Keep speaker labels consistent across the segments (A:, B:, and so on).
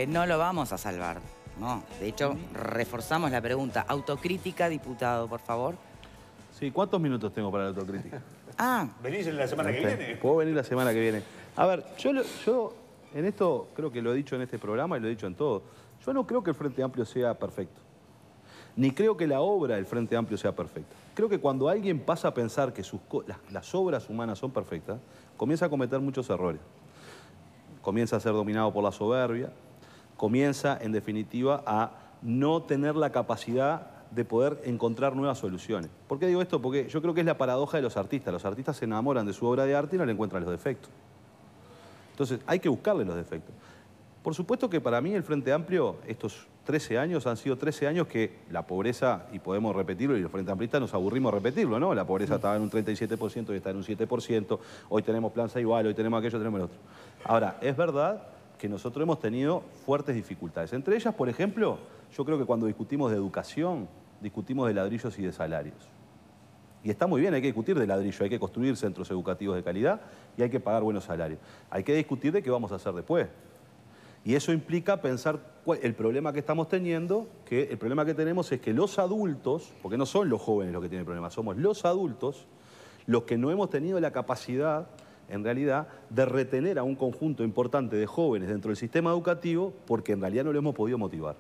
A: No lo vamos a salvar, no. De hecho, reforzamos la pregunta. Autocrítica, diputado, por favor.
B: Sí, ¿cuántos minutos tengo para la autocrítica?
C: ¿Venís la semana que viene?
B: Puedo venir la semana que viene. A ver, yo en esto creo que lo he dicho en este programa y lo he dicho en todo. Yo no creo que el Frente Amplio sea perfecto. Ni creo que la obra del Frente Amplio sea perfecta. Creo que cuando alguien pasa a pensar que las obras humanas son perfectas, comienza a cometer muchos errores. Comienza a ser dominado por la soberbia, comienza, en definitiva, a no tener la capacidad de poder encontrar nuevas soluciones. ¿Por qué digo esto? Porque yo creo que es la paradoja de los artistas. Los artistas se enamoran de su obra de arte y no le encuentran los defectos. Entonces, hay que buscarle los defectos. Por supuesto que para mí el Frente Amplio, estos 13 años, han sido 13 años que la pobreza, y podemos repetirlo, y los Frente Amplistas nos aburrimos repetirlo, ¿no? La pobreza estaba en un 37% y está en un 7%, hoy tenemos Plan Ceibal, hoy tenemos aquello, tenemos el otro. Ahora, es verdad que nosotros hemos tenido fuertes dificultades. Entre ellas, por ejemplo, yo creo que cuando discutimos de educación, discutimos de ladrillos y de salarios. Y está muy bien, hay que discutir de ladrillo, hay que construir centros educativos de calidad y hay que pagar buenos salarios. Hay que discutir de qué vamos a hacer después. Y eso implica pensar el problema que estamos teniendo, que el problema que tenemos es que los adultos, porque no son los jóvenes los que tienen problemas, somos los adultos los que no hemos tenido la capacidad, en realidad, de retener a un conjunto importante de jóvenes dentro del sistema educativo porque en realidad no lo hemos podido motivar.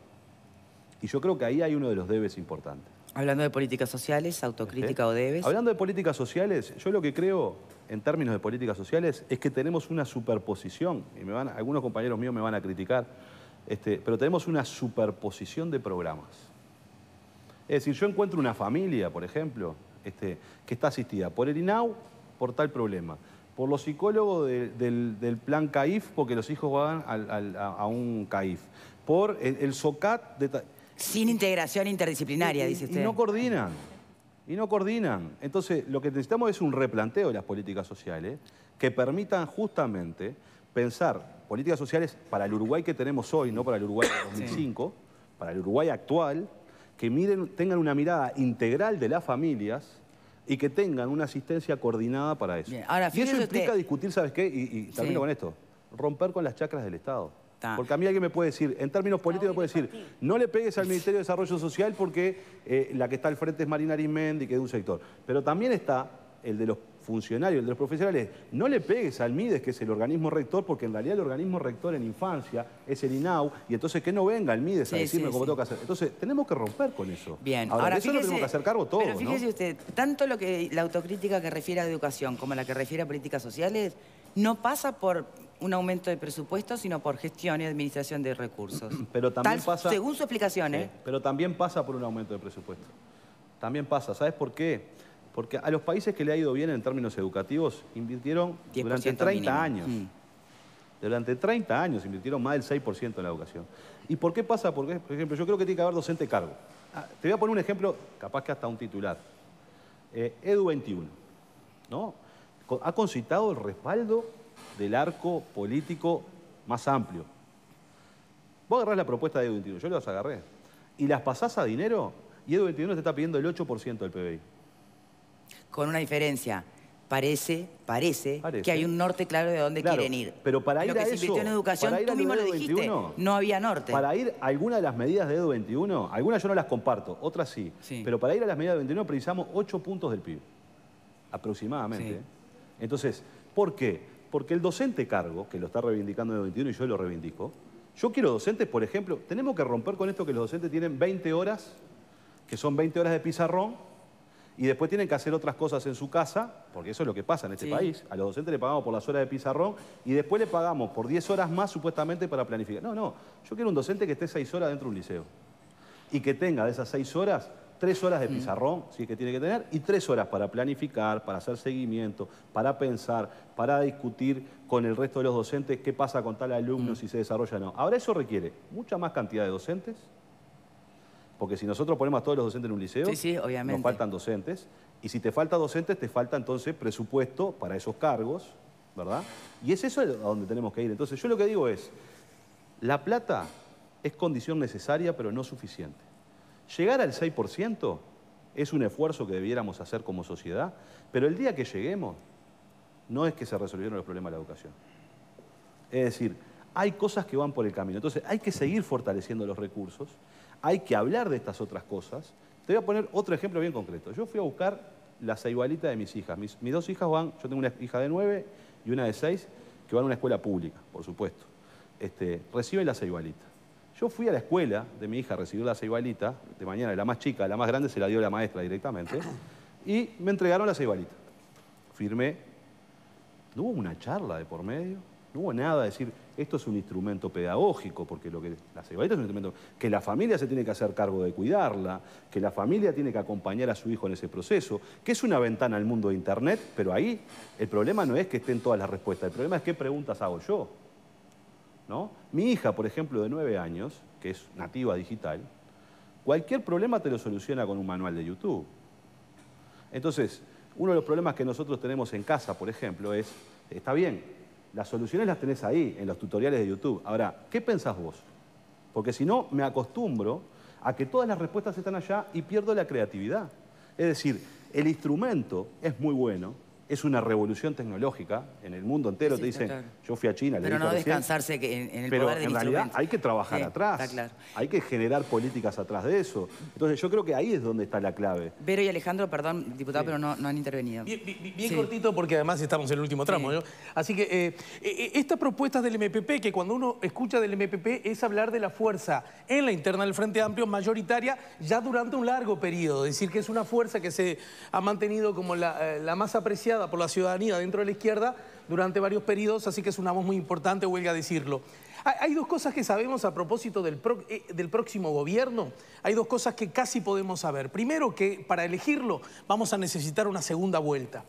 B: Y yo creo que ahí hay uno de los debes importantes.
A: Hablando de políticas sociales, autocrítica o debes.
B: Hablando de políticas sociales, yo lo que creo en términos de políticas sociales es que tenemos una superposición, y algunos compañeros míos me van a criticar, pero tenemos una superposición de programas. Es decir, yo encuentro una familia, por ejemplo, que está asistida por el INAU por tal problema, por los psicólogos del plan CAIF porque los hijos van a un CAIF, por el SOCAT de
A: sin integración interdisciplinaria, dice usted.
B: Y no coordinan. Y no coordinan. Entonces, lo que necesitamos es un replanteo de las políticas sociales que permitan justamente pensar políticas sociales para el Uruguay que tenemos hoy, no para el Uruguay de 2005, para el Uruguay actual, que tengan una mirada integral de las familias y que tengan una asistencia coordinada para eso.
A: Bien. Ahora,
B: y eso implica discutir, ¿sabes qué? Y termino con esto. Romper con las chacras del Estado. Porque a mí alguien me puede decir, en términos políticos me puede decir, no le pegues al Ministerio de Desarrollo Social porque la que está al frente es Marina Arismendi, que es de un sector. Pero también está el de los funcionarios, el de los profesionales. No le pegues al MIDES, que es el organismo rector, porque en realidad el organismo rector en infancia es el INAU, y entonces que no venga el MIDES a decirme cómo tengo que hacer. Entonces, tenemos que romper con eso.
A: Bien.
B: Ahora eso lo tenemos que hacer cargo todos,
A: pero fíjese usted, tanto la autocrítica que refiere a educación como la que refiere a políticas sociales, no pasa por un aumento de presupuesto, sino por gestión y administración de recursos.
B: Pero también pasa...
A: Según su explicación, ¿eh?
B: Pero también pasa por un aumento de presupuesto. También pasa. ¿Sabes por qué? Porque a los países que le ha ido bien en términos educativos invirtieron durante 30 años. Durante 30 años invirtieron más del 6% en la educación. ¿Y por qué pasa? Porque, por ejemplo, yo creo que tiene que haber docente cargo. Te voy a poner un ejemplo, capaz que hasta un titular. Edu21, ¿no? Ha concitado el respaldo del arco político más amplio. Vos agarrás la propuesta de Edu21, yo las agarré, y las pasás a dinero, y Edu21 te está pidiendo el 8% del PBI.
A: Con una diferencia. Parece que hay un norte claro de dónde quieren ir.
B: Pero para ir
A: lo que
B: a
A: se invirtió en educación, tú mismo lo dijiste, no había norte.
B: Para ir a alguna de las medidas de Edu21, algunas yo no las comparto, otras sí. Pero para ir a las medidas de Edu21 precisamos 8 puntos del PIB, aproximadamente. Entonces, ¿por qué? Porque el docente cargo, que lo está reivindicando Edu21 y yo lo reivindico, yo quiero docentes, por ejemplo, tenemos que romper con esto que los docentes tienen 20 horas, que son 20 horas de pizarrón, y después tienen que hacer otras cosas en su casa, porque eso es lo que pasa en este país. A los docentes le pagamos por las horas de pizarrón y después le pagamos por 10 horas más supuestamente para planificar. No, yo quiero un docente que esté 6 horas dentro de un liceo y que tenga de esas 6 horas, 3 horas de pizarrón, si es que tiene que tener, y 3 horas para planificar, para hacer seguimiento, para pensar, para discutir con el resto de los docentes qué pasa con tal alumno, si se desarrolla o no. Ahora eso requiere mucha más cantidad de docentes, porque si nosotros ponemos a todos los docentes en un liceo,
A: obviamente,
B: nos faltan docentes, y si te falta docentes, te falta entonces presupuesto para esos cargos, ¿verdad? Y es eso a donde tenemos que ir. Entonces yo lo que digo es, la plata es condición necesaria, pero no suficiente. Llegar al 6% es un esfuerzo que debiéramos hacer como sociedad, pero el día que lleguemos, no es que se resolvieron los problemas de la educación. Es decir, hay cosas que van por el camino. Entonces, hay que seguir fortaleciendo los recursos, hay que hablar de estas otras cosas. Te voy a poner otro ejemplo bien concreto. Yo fui a buscar la ceibalita de mis hijas. Mis dos hijas van, yo tengo una hija de 9 y una de 6, que van a una escuela pública, por supuesto. Reciben la ceibalita. Yo fui a la escuela de mi hija a recibir la ceibalita, de mañana, la más chica, la más grande se la dio la maestra directamente, y me entregaron la ceibalita. Firmé. No hubo una charla de por medio, no hubo nada de decir, esto es un instrumento pedagógico, porque la ceibalita es un instrumento, que la familia se tiene que hacer cargo de cuidarla, que la familia tiene que acompañar a su hijo en ese proceso, que es una ventana al mundo de Internet, pero ahí el problema no es que estén todas las respuestas, el problema es qué preguntas hago yo, ¿no? Mi hija, por ejemplo, de 9 años, que es nativa digital, cualquier problema te lo soluciona con un manual de YouTube. Entonces, uno de los problemas que nosotros tenemos en casa, por ejemplo, es, está bien, las soluciones las tenés ahí, en los tutoriales de YouTube. Ahora, ¿qué pensás vos? Porque si no, me acostumbro a que todas las respuestas están allá y pierdo la creatividad. Es decir, el instrumento es muy bueno, es una revolución tecnológica, en el mundo entero
A: Sí,
B: te dicen,
A: claro.
B: yo fui a China, le
A: Pero
B: dije
A: no
B: recién,
A: descansarse en el
B: pero
A: poder del
B: en realidad
A: instrumento.
B: hay que trabajar
A: Sí,
B: atrás,
A: está claro.
B: hay que generar políticas atrás de eso. Entonces yo creo que ahí es donde está la clave.
A: Vero y Alejandro, perdón, diputado, pero no han intervenido.
D: Bien
A: Sí.
D: cortito porque además estamos en el último tramo,
A: Sí.
D: ¿no? Así que estas propuestas del MPP, que cuando uno escucha del MPP es hablar de la fuerza en la interna del Frente Amplio mayoritaria ya durante un largo periodo. Es decir, que es una fuerza que se ha mantenido como la más apreciada por la ciudadanía dentro de la izquierda durante varios periodos, así que es una voz muy importante, huelga decirlo. Hay dos cosas que sabemos a propósito del próximo gobierno. Hay dos cosas que casi podemos saber. Primero, que para elegirlo vamos a necesitar una segunda vuelta.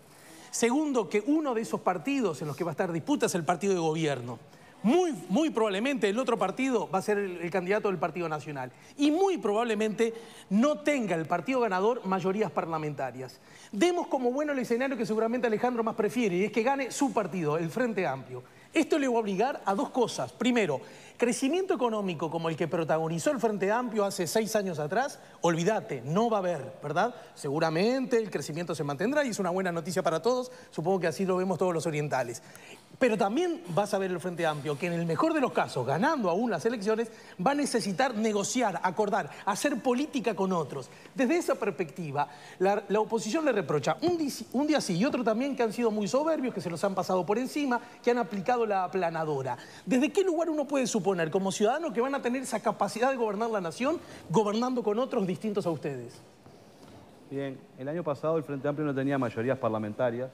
D: Segundo, que uno de esos partidos en los que va a estar disputa es el partido de gobierno. Muy probablemente el otro partido va a ser el candidato del Partido Nacional. Y muy probablemente no tenga el partido ganador mayorías parlamentarias. Demos como bueno el escenario que seguramente Alejandro más prefiere, y es que gane su partido, el Frente Amplio. Esto le va a obligar a dos cosas. Primero, crecimiento económico como el que protagonizó el Frente Amplio hace 6 años atrás, olvídate, no va a haber, ¿verdad? Seguramente el crecimiento se mantendrá y es una buena noticia para todos, supongo que así lo vemos todos los orientales. Pero también vas a ver el Frente Amplio que en el mejor de los casos, ganando aún las elecciones, va a necesitar negociar, acordar, hacer política con otros. Desde esa perspectiva, la oposición le reprocha un día sí y otro también que han sido muy soberbios, que se los han pasado por encima, que han aplicado la aplanadora. ¿Desde qué lugar uno puede suponer como ciudadano que van a tener esa capacidad de gobernar la nación gobernando con otros distintos a ustedes?
B: Bien, el año pasado el Frente Amplio no tenía mayorías parlamentarias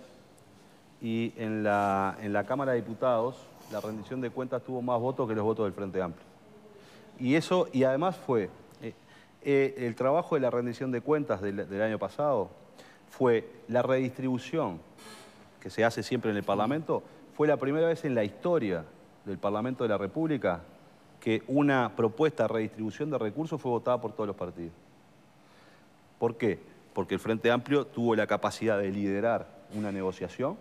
B: y en la Cámara de Diputados la rendición de cuentas tuvo más votos que los votos del Frente Amplio. Y además fue, el trabajo de la rendición de cuentas del año pasado fue la redistribución que se hace siempre en el Parlamento, fue la primera vez en la historia del Parlamento de la República que una propuesta de redistribución de recursos fue votada por todos los partidos. ¿Por qué? Porque el Frente Amplio tuvo la capacidad de liderar una negociación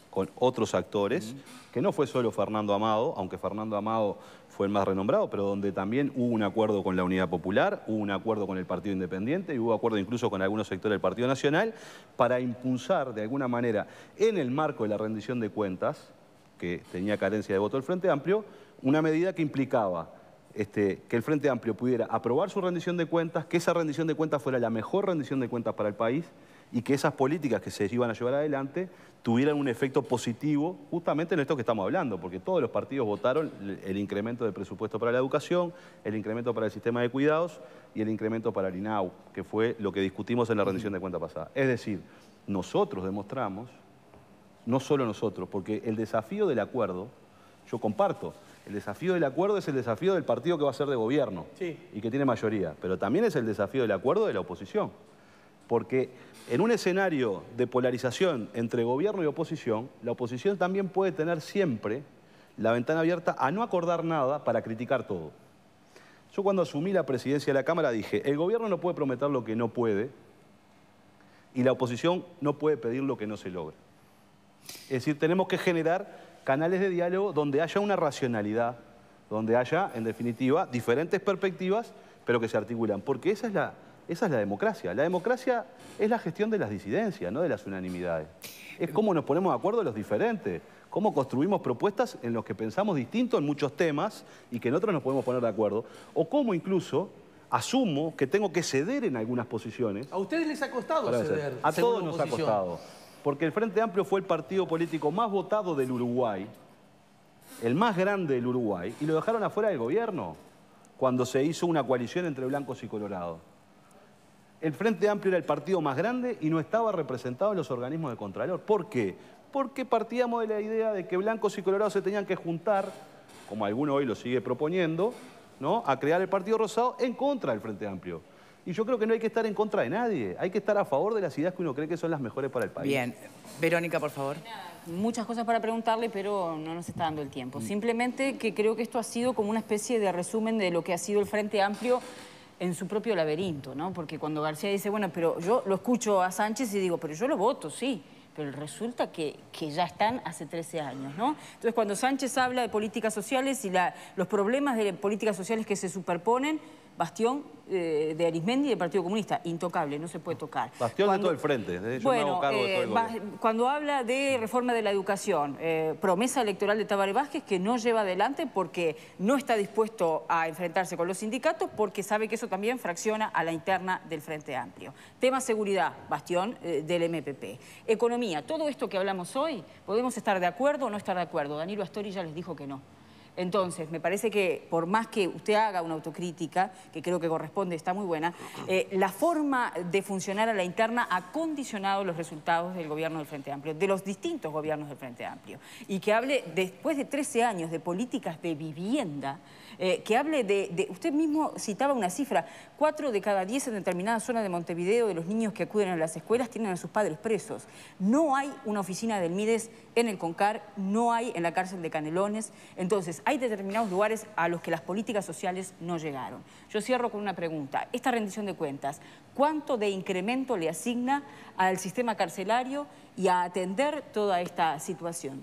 B: con otros actores, que no fue solo Fernando Amado, aunque Fernando Amado fue el más renombrado, pero donde también hubo un acuerdo con la Unidad Popular, hubo un acuerdo con el Partido Independiente y hubo acuerdo incluso con algunos sectores del Partido Nacional para impulsar de alguna manera, en el marco de la rendición de cuentas, que tenía carencia de voto del Frente Amplio, una medida que implicaba que el Frente Amplio pudiera aprobar su rendición de cuentas, que esa rendición de cuentas fuera la mejor rendición de cuentas para el país y que esas políticas que se iban a llevar adelante tuvieran un efecto positivo justamente en esto que estamos hablando, porque todos los partidos votaron el incremento del presupuesto para la educación, el incremento para el sistema de cuidados y el incremento para el INAU, que fue lo que discutimos en la rendición de cuentas pasada. Es decir, nosotros demostramos, no solo nosotros, porque el desafío del acuerdo, yo comparto, el desafío del acuerdo es el desafío del partido que va a ser de gobierno y que tiene mayoría, pero también es el desafío del acuerdo de la oposición. Porque en un escenario de polarización entre gobierno y oposición, la oposición también puede tener siempre la ventana abierta a no acordar nada para criticar todo. Yo cuando asumí la presidencia de la Cámara dije, el gobierno no puede prometer lo que no puede y la oposición no puede pedir lo que no se logra. Es decir, tenemos que generar canales de diálogo donde haya una racionalidad, donde haya, en definitiva, diferentes perspectivas, pero que se articulan. Porque esa es Esa es la democracia. La democracia es la gestión de las disidencias, no de las unanimidades. Es cómo nos ponemos de acuerdo los diferentes, cómo construimos propuestas en los que pensamos distinto en muchos temas y que en otros nos podemos poner de acuerdo, o cómo incluso asumo que tengo que ceder en algunas posiciones.
D: ¿A ustedes les ha costado ceder?
B: A
D: según
B: todos
D: la
B: nos ha
D: oposición?
B: costado. Porque el Frente Amplio fue el partido político más votado del Uruguay, el más grande del Uruguay, y lo dejaron afuera del gobierno cuando se hizo una coalición entre blancos y colorados. El Frente Amplio era el partido más grande y no estaba representado en los organismos de Contralor. ¿Por qué? Porque partíamos de la idea de que blancos y colorados se tenían que juntar, como alguno hoy lo sigue proponiendo, ¿no?, a crear el Partido Rosado en contra del Frente Amplio. Y yo creo que no hay que estar en contra de nadie, hay que estar a favor de las ideas que uno cree que son las mejores para el país.
A: Bien. Verónica, por favor.
E: Muchas cosas para preguntarle, pero no nos está dando el tiempo. Simplemente que creo que esto ha sido como una especie de resumen de lo que ha sido el Frente Amplio en su propio laberinto, ¿no? Porque cuando García dice, bueno, pero yo lo escucho a Sánchez y digo, pero yo lo voto, sí. Pero resulta que ya están hace 13 años, ¿no? Entonces, cuando Sánchez habla de políticas sociales y los problemas de políticas sociales que se superponen, Bastión de Arizmendi y del Partido Comunista, intocable, no se puede tocar.
B: Bastión de todo el frente, yo me hago cargo de todo el gobierno.
E: Cuando habla de reforma de la educación, promesa electoral de Tabaré Vázquez que no lleva adelante porque no está dispuesto a enfrentarse con los sindicatos porque sabe que eso también fracciona a la interna del Frente Amplio. Tema seguridad, Bastión del MPP. Economía, todo esto que hablamos hoy, podemos estar de acuerdo o no estar de acuerdo. Danilo Astori ya les dijo que no. Entonces, me parece que por más que usted haga una autocrítica, que creo que corresponde, está muy buena, la forma de funcionar a la interna ha condicionado los resultados del gobierno del Frente Amplio, de los distintos gobiernos del Frente Amplio. Y que hable, después de 13 años de políticas de vivienda, que hable de... Usted mismo citaba una cifra, 4 de cada 10 en determinada zona de Montevideo de los niños que acuden a las escuelas tienen a sus padres presos. No hay una oficina del Mides en el Concar, no hay en la cárcel de Canelones. Entonces, hay determinados lugares a los que las políticas sociales no llegaron. Yo cierro con una pregunta. Esta rendición de cuentas, ¿cuánto de incremento le asigna al sistema carcelario y a atender toda esta situación?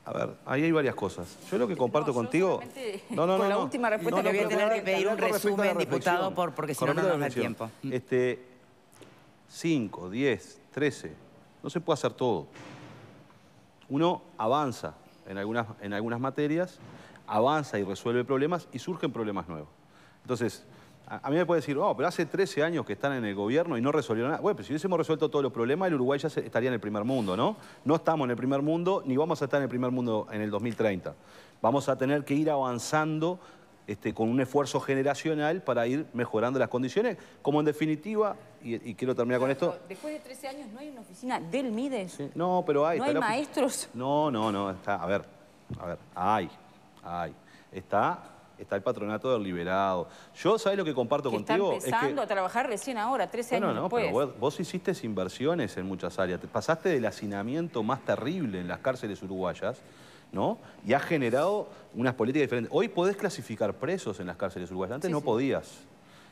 B: A ver, ahí hay varias cosas. Yo lo que comparto contigo...
E: Con la última respuesta
A: le voy a tener que pedir un
B: con respecto a la
A: resumen, diputado,
B: reflexión.
A: porque si
B: Con
A: no, no
B: respecto a
A: nos
B: la
A: da
B: reflexión.
A: tiempo.
B: 5, 10, 13. No se puede hacer todo. Uno avanza en algunas materias, avanza y resuelve problemas y surgen problemas nuevos. Entonces, a mí me puede decir, oh, pero hace 13 años que están en el gobierno y no resolvieron nada. Bueno, pero si hubiésemos resuelto todos los problemas, el Uruguay ya estaría en el primer mundo, ¿no? No estamos en el primer mundo, ni vamos a estar en el primer mundo en el 2030. Vamos a tener que ir avanzando con un esfuerzo generacional para ir mejorando las condiciones, como en definitiva, y quiero terminar con esto...
E: Después de 13 años no hay una oficina del Mides.
B: Sí, no, pero hay...
E: ¿No hay maestros?
B: No, está, a ver, hay. Está el patronato del liberado. Yo, ¿sabés lo que comparto contigo?
E: Está empezando a trabajar recién ahora, 13 años después.
B: Pero vos hiciste inversiones en muchas áreas. Te pasaste del hacinamiento más terrible en las cárceles uruguayas, ¿no? Y has generado unas políticas diferentes. Hoy podés clasificar presos en las cárceles uruguayas. Antes no podías.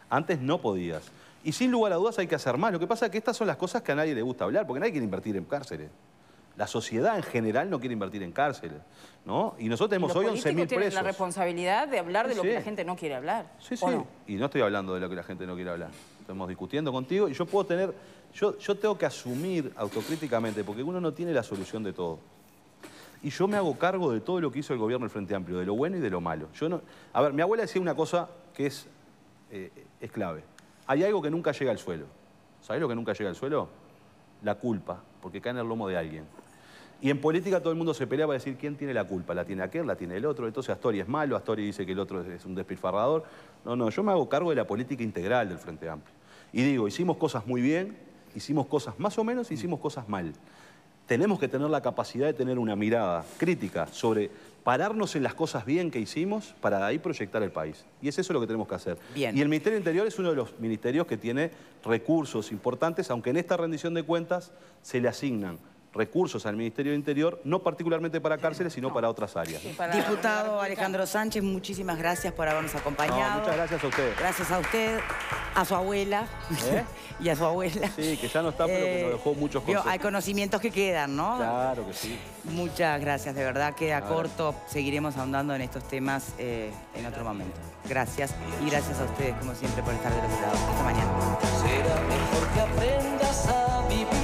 B: Antes no podías. Y sin lugar a dudas hay que hacer más. Lo que pasa es que estas son las cosas que a nadie le gusta hablar, porque nadie quiere invertir en cárceles. La sociedad en general no quiere invertir en cárceles, ¿no? Y nosotros tenemos hoy 11.000 presos. Los políticos tienen la
E: responsabilidad de hablar de lo que la gente no quiere hablar.
B: Sí. No? Y no estoy hablando de lo que la gente no quiere hablar. Estamos discutiendo contigo y yo puedo tener... Yo tengo que asumir autocríticamente, porque uno no tiene la solución de todo. Y yo me hago cargo de todo lo que hizo el gobierno del Frente Amplio, de lo bueno y de lo malo. A ver, mi abuela decía una cosa que es clave. Hay algo que nunca llega al suelo. ¿Sabés lo que nunca llega al suelo? La culpa, porque cae en el lomo de alguien. Y en política todo el mundo se pelea para decir quién tiene la culpa. La tiene aquel, la tiene el otro. Entonces Astori es malo, Astori dice que el otro es un despilfarrador. No, yo me hago cargo de la política integral del Frente Amplio. Y digo, hicimos cosas muy bien, hicimos cosas más o menos, hicimos cosas mal. Tenemos que tener la capacidad de tener una mirada crítica sobre pararnos en las cosas bien que hicimos para de ahí proyectar el país. Y es eso lo que tenemos que hacer.
A: Bien.
B: Y el Ministerio del Interior es uno de los ministerios que tiene recursos importantes, aunque en esta rendición de cuentas se le asignan recursos al Ministerio de Interior, no particularmente para cárceles, sino para otras áreas.
A: Diputado Alejandro Sánchez, muchísimas gracias por habernos acompañado.
B: No, muchas gracias a usted.
A: Gracias a usted, a su abuela y a su abuela.
B: Sí, que ya no está, pero que nos dejó muchos consejos.
A: Hay conocimientos que quedan, ¿no?
B: Claro que sí.
A: Muchas gracias, de verdad queda corto. Seguiremos ahondando en estos temas en otro momento. Gracias y gracias a ustedes, como siempre, por estar del otro lado. Hasta mañana.
F: Será mejor que aprendas a vivir.